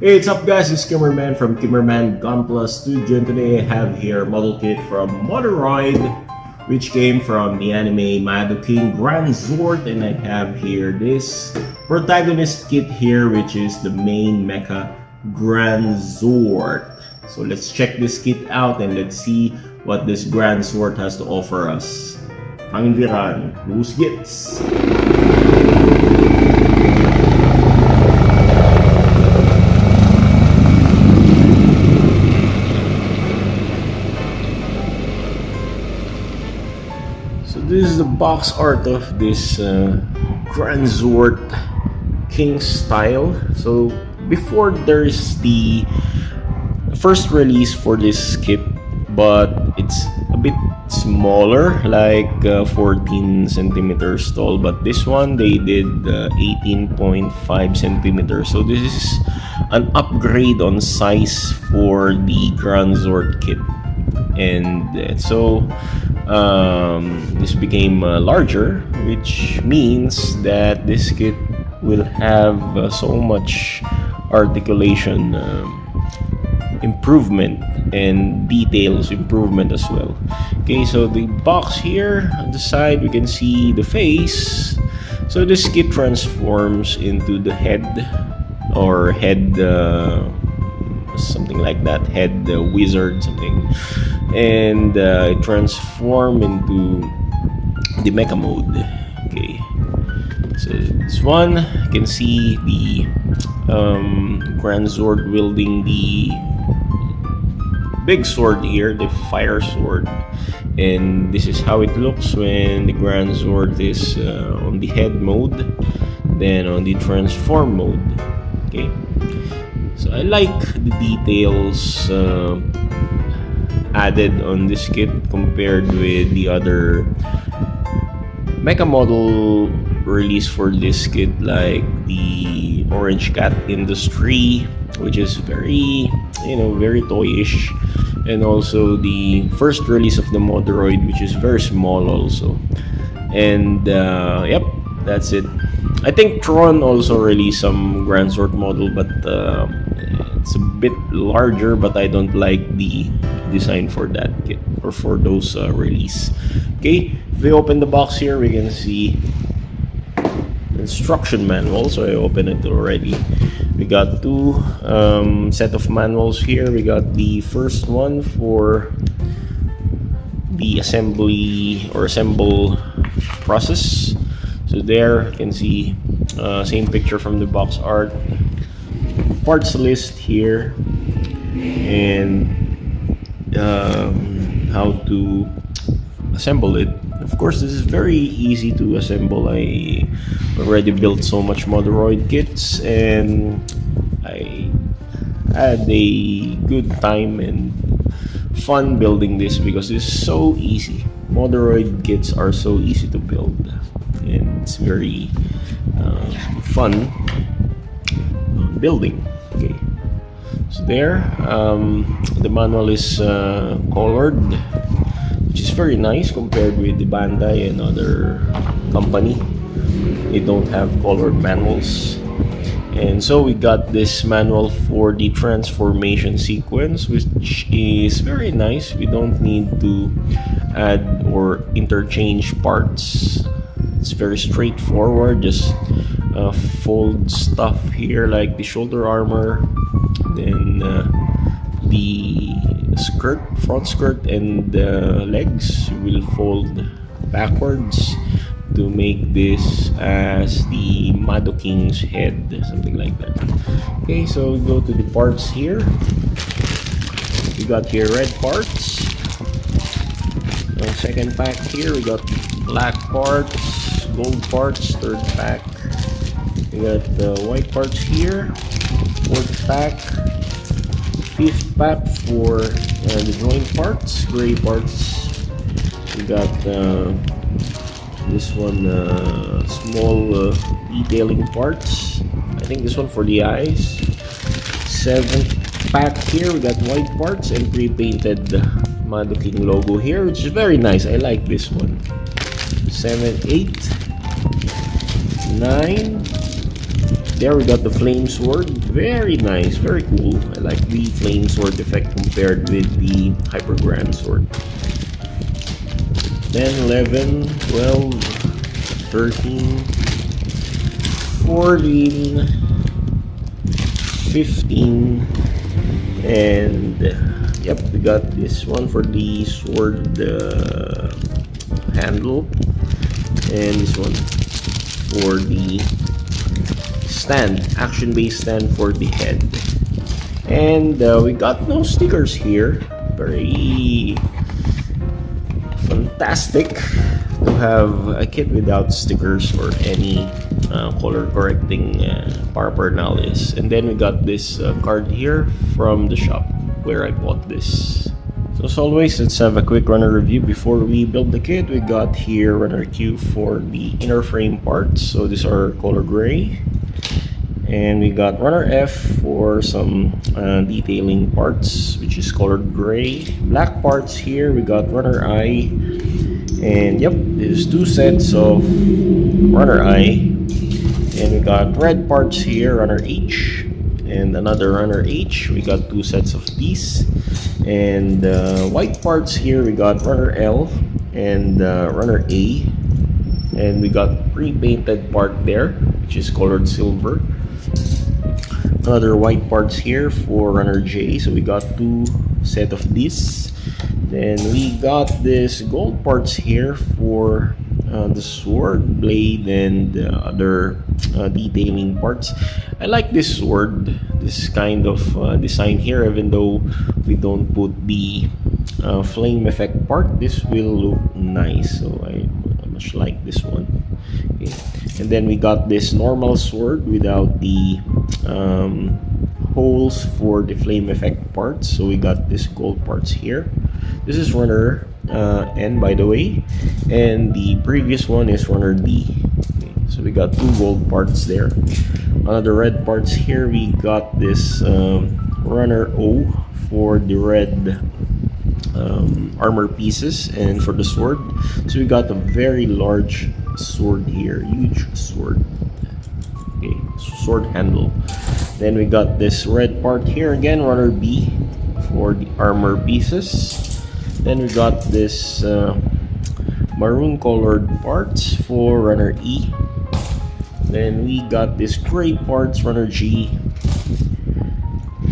Hey, what's up guys? It's Kimmerman from Kimmerman Gunpla Studio, and today I have here a model kit from Moderoid, which came from the anime Mado King Granzort, and I have here this protagonist kit here, which is the main mecha Granzort. So let's check this kit out and let's see what this Granzort has to offer us. Pangviran, los gets! So this is the box art of this Granzort King style. So before there's the first release for this kit, but it's a bit smaller, like 14 centimeters tall. But this one they did 18.5 centimeters. So this is an upgrade on size for the Granzort kit. And so this became larger, which means that this kit will have so much articulation improvement and details improvement as well. Okay, so the box here on the side, we can see the face. So this kit transforms into the head, or head something like that, head wizard something, and it transforms into the mecha mode. Okay, so this one you can see the Granzort wielding the big sword here, the fire sword, and this is how it looks when the Granzort is on the head mode, then on the transform mode. Okay, so I like the details added on this kit compared with the other mecha model release for this kit, like the Orange Cat Industry, which is very, very toyish, and also the first release of the Moderoid, which is very small also. And yep, that's it. I think Tron also released some Granzort model, but it's a bit larger, but I don't like the design for that kit or for those release. Okay, if we open the box here, we can see the instruction manual. So I opened it already. We got two set of manuals here. We got the first one for the assembly or assemble process. So there you can see same picture from the box art, parts list here, and how to assemble it. Of course, this is very easy to assemble. I already built so much Moderoid kits, and I had a good time and fun building this because it's so easy. Moderoid kits are so easy to build, and it's very fun building. Okay, so there the manual is colored, which is very nice compared with the Bandai and other company. They don't have colored manuals. And so we got this manual for the transformation sequence, which is very nice. We don't need to add or interchange parts. It's very straightforward. Just fold stuff here like the shoulder armor, then the skirt, front skirt, and the legs will fold backwards to make this as the Mado King's head, something like that. Okay, so we go to the parts here. We got here red parts. Second pack here, we got black parts, gold parts. Third pack, we got the white parts here. Fourth pack. Fifth pack for the joint parts, gray parts. We got this one, small detailing parts. I think this one for the eyes. Seventh pack here, we got white parts and pre-painted Mado King logo here, which is very nice. I like this one. 7, 8, 9, There we got the flame sword. Very nice, very cool. I like the flame sword effect compared with the hyper Granzort. Then 11, 12, 13, 14, 15, and yep, we got this one for the sword handle, and this one for the stand, action-based stand for the head. And we got no stickers here. Very fantastic to have a kit without stickers or any color correcting paraphernalia. And then we got this card here from the shop where I bought this. So as always, let's have a quick runner review before we build the kit. We got here runner Q for the inner frame parts. So these are color gray. And we got runner F for some detailing parts, which is colored gray. Black parts here, we got runner I. And yep, there's two sets of runner I. And we got red parts here, runner H. And another runner H. We got two sets of these. And white parts here, we got runner L and runner A. And we got pre-painted part there, which is colored silver. Another white parts here for runner J, so we got two set of these. Then we got this gold parts here for the sword, blade, and other detailing parts. I like this sword, this kind of design here, even though we don't put the flame effect part. This will look nice, so I much like this one. Okay. And then we got this normal sword without the holes for the flame effect parts. So we got this gold parts here. This is runner N, by the way, and the previous one is runner D. Okay. So we got two gold parts there. Another red parts here. We got this runner O for the red armor pieces, and for the sword, so we got a very large sword here, huge sword. Okay, sword handle. Then we got this red part here again, runner B for the armor pieces. Then we got this maroon colored parts for runner E. Then we got this gray parts, runner G,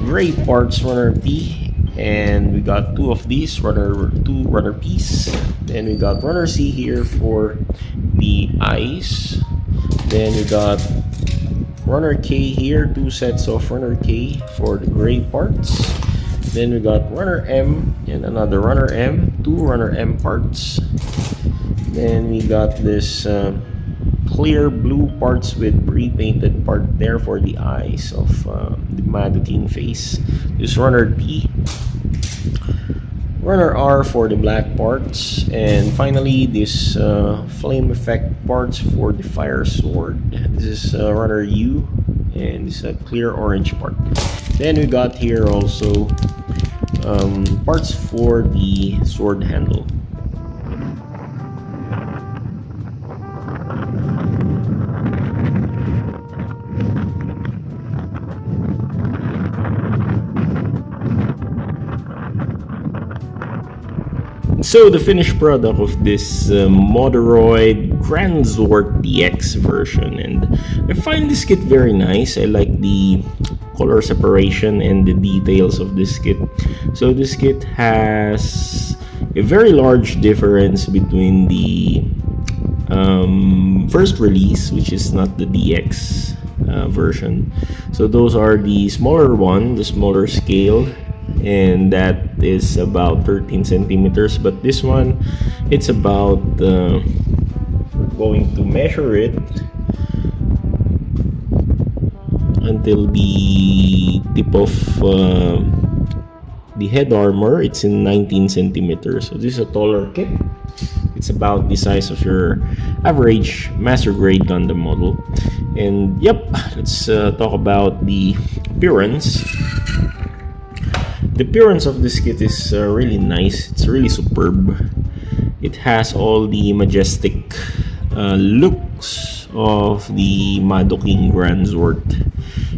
gray parts, runner P. And we got two of these, runner P's. Then we got runner C here for the eyes. Then we got runner K here, two sets of runner K for the gray parts. Then we got runner M and another runner M, two runner M parts. Then we got this clear blue parts with pre-painted part there for the eyes of the Mado King face. This runner P, runner R for the black parts, and finally this flame effect parts for the fire sword. This is runner U, and this is a clear orange part. Then we got here also parts for the sword handle. So the finished product of this Moderoid Granzort DX version, and I find this kit very nice. I like the color separation and the details of this kit. So this kit has a very large difference between the first release, which is not the DX version. So those are the smaller one, the smaller scale, and that is about 13 centimeters. But this one, it's about we're going to measure it until the tip of the head armor. It's in 19 centimeters. So this is a taller kit. It's about the size of your average master grade Gundam model. And yep, let's talk about the appearance. The appearance of this kit is really nice. It's really superb. It has all the majestic looks of the Mado King Granzort,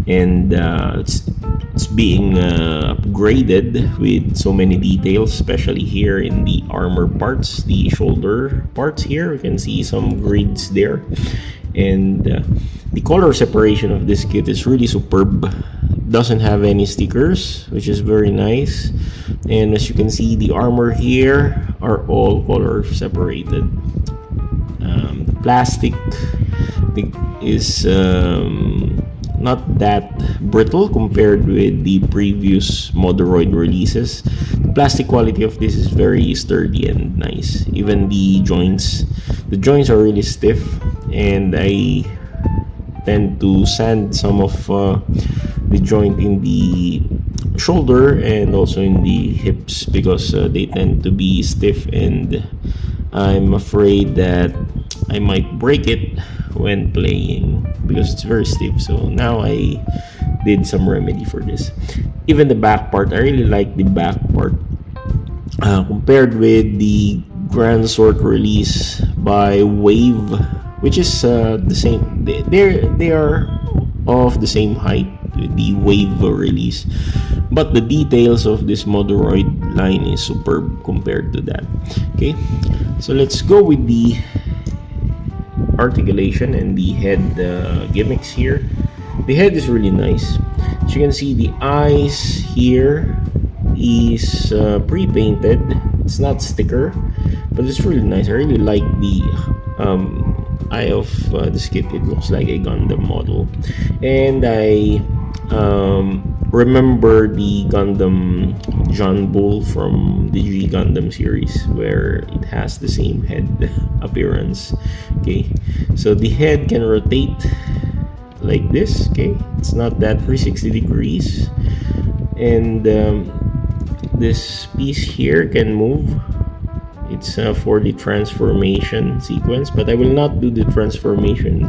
and it's being upgraded with so many details, especially here in the armor parts, the shoulder parts. Here we can see some grids there, and the color separation of this kit is really superb. Doesn't have any stickers, which is very nice, and as you can see, the armor here are all color separated. Plastic is not that brittle compared with the previous Moderoid releases. The plastic quality of this is very sturdy and nice. Even the joints are really stiff, and I tend to sand some of the joint in the shoulder and also in the hips because they tend to be stiff, and I'm afraid that I might break it when playing because it's very stiff. So now I did some remedy for this. Even the back part, I really like the back part compared with the Granzort release by Wave, which is the same. They are of the same height with the Wave release, but the details of this Moderoid line is superb compared to that. Okay, so let's go with the articulation and the head gimmicks here. The head is really nice. As you can see, the eyes here is pre-painted. It's not sticker, but it's really nice. I really like the eye of this kit. It looks like a Gundam model, and I remember the Gundam John Bull from the G Gundam series, where it has the same head appearance. Okay, so the head can rotate like this. Okay, it's not that 360 degrees, and this piece here can move. It's for the transformation sequence, but I will not do the transformation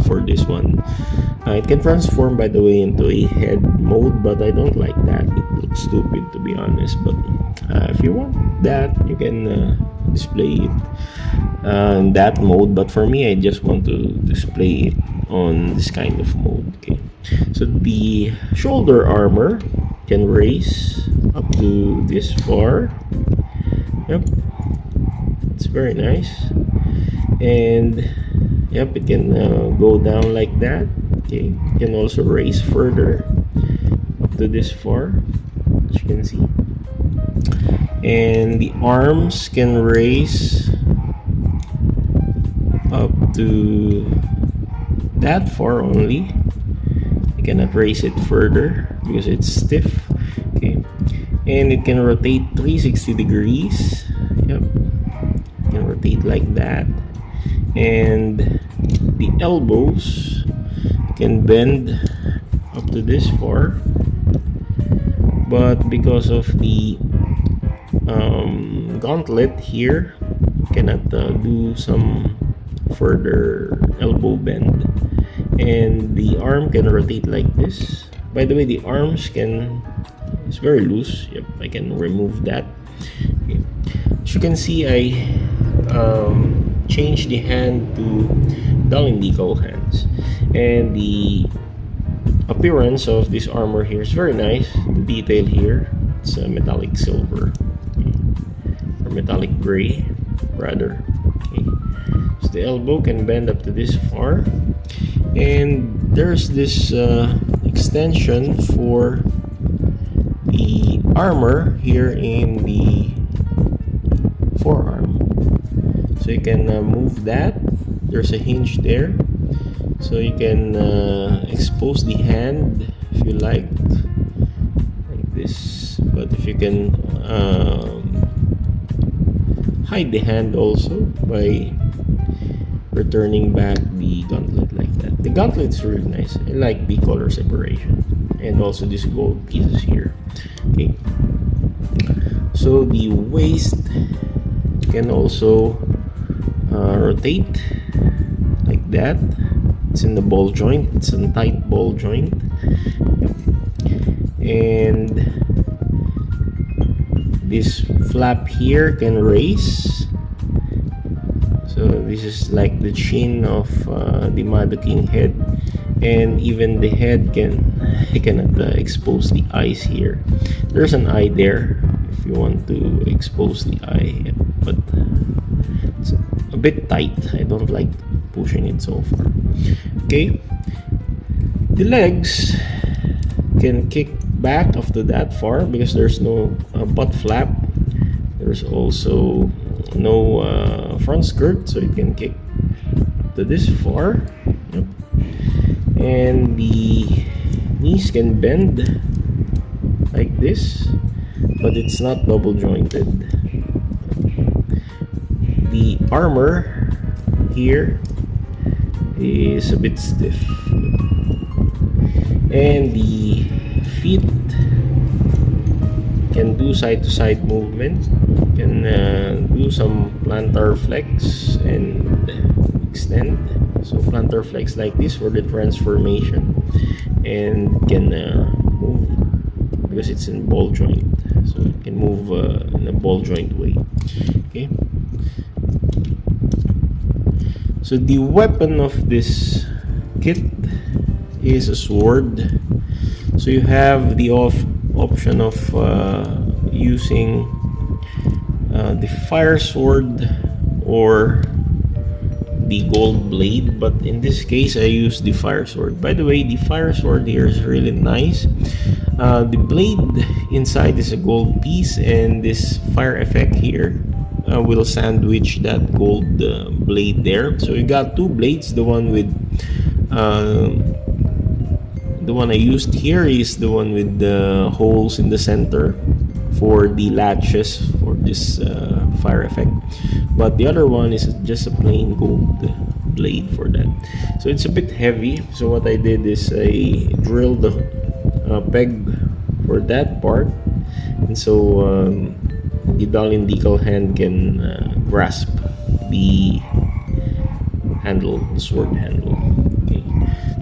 for this one. It can transform, by the way, into a head mode, but I don't like that. It looks stupid, to be honest. But if you want that, you can display it in that mode. But for me, I just want to display it on this kind of mode. Okay, so the shoulder armor can raise up to this far. Yep, it's very nice, and yep, it can go down like that. Okay, it can also raise further up to this far, as you can see, and the arms can raise up to that far only. I cannot raise it further because it's stiff. Okay, and it can rotate 360 degrees. Yep, it can rotate like that, and the elbows can bend up to this far, but because of the gauntlet here, cannot do some further elbow bend, and the arm can rotate like this. By the way, the arms can, it's very loose. Yep, I can remove that. Okay. As you can see, I changed the hand to Dalin decal hands, and the appearance of this armor here is very nice. The detail here, it's a metallic silver, okay, or metallic gray rather. Okay. So the elbow can bend up to this far, and there's this extension for the armor here in the forearm, so you can move that. There's a hinge there, so you can expose the hand if you like this, but if you can hide the hand also by returning back the gauntlet like that. The gauntlet is really nice. I like the color separation, and also these gold pieces here. Okay, so the waist can also rotate like that. It's in the ball joint. It's a tight ball joint. Yep. And this flap here can raise, so So this is like the chin of the Mado King head, and even the head can I cannot expose the eyes here. There's an eye there if you want to expose the eye, but it's a bit tight. I don't like pushing it so far. Okay, the legs can kick back after that far because there's no butt flap. There's also no front skirt, so it can kick to this far. Yep. And the knees can bend like this, but it's not double jointed. The armor here is a bit stiff, and the feet can do side to side movement, can do some plantar flex and extend. So plantar flex like this for the transformation, and can move because it's in ball joint, so it can move in a ball joint way. Okay, so the weapon of this kit is a sword. So you have the option of using the fire sword or the gold blade, but in this case I use the fire sword. By the way, the fire sword here is really nice. The blade inside is a gold piece, and this fire effect here will sandwich that gold blade there. So you got two blades. The one I used here is the one with the holes in the center for the latches for this fire effect, but the other one is just a plain gold blade for that. So it's a bit heavy, so what I did is I drilled a peg for that part, and so the Dalin decal hand can grasp the handle, the sword handle. Okay,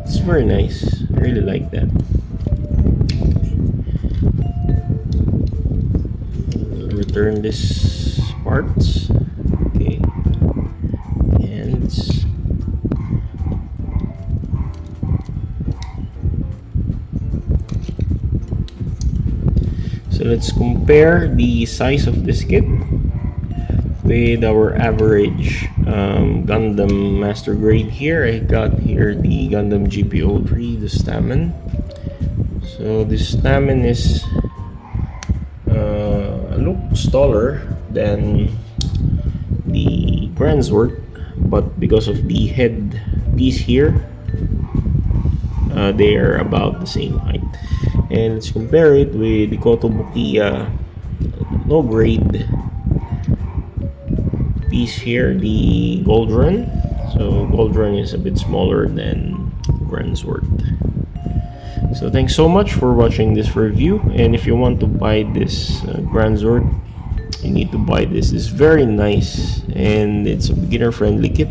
it's very nice. I really like that. Return this parts. Okay, hands. So let's compare the size of this kit with our average Gundam Master Grade here. I got here the Gundam GP03, the Stamen. So this Stamen is looks taller than the Granzort, but because of the head piece here, they are about the same height. And let's compare it with the Kotobukiya low grade piece here, the Goldrun. So Goldrun is a bit smaller than Granzort. So thanks so much for watching this review, and if you want to buy this Granzort, you need to buy this. It's very nice, and it's a beginner friendly kit,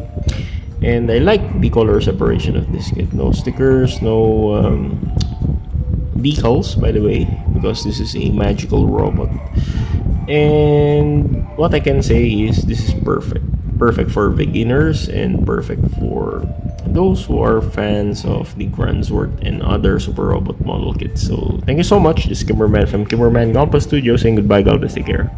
and I like the color separation of this kit. No stickers, no decals, by the way, because this is a magical robot. And what I can say is this is perfect for beginners and perfect for those who are fans of the Granzort and other Super Robot model kits. So thank you so much. This is Kimberman from Kimberman Gunpla Studio saying goodbye. God bless. Take care.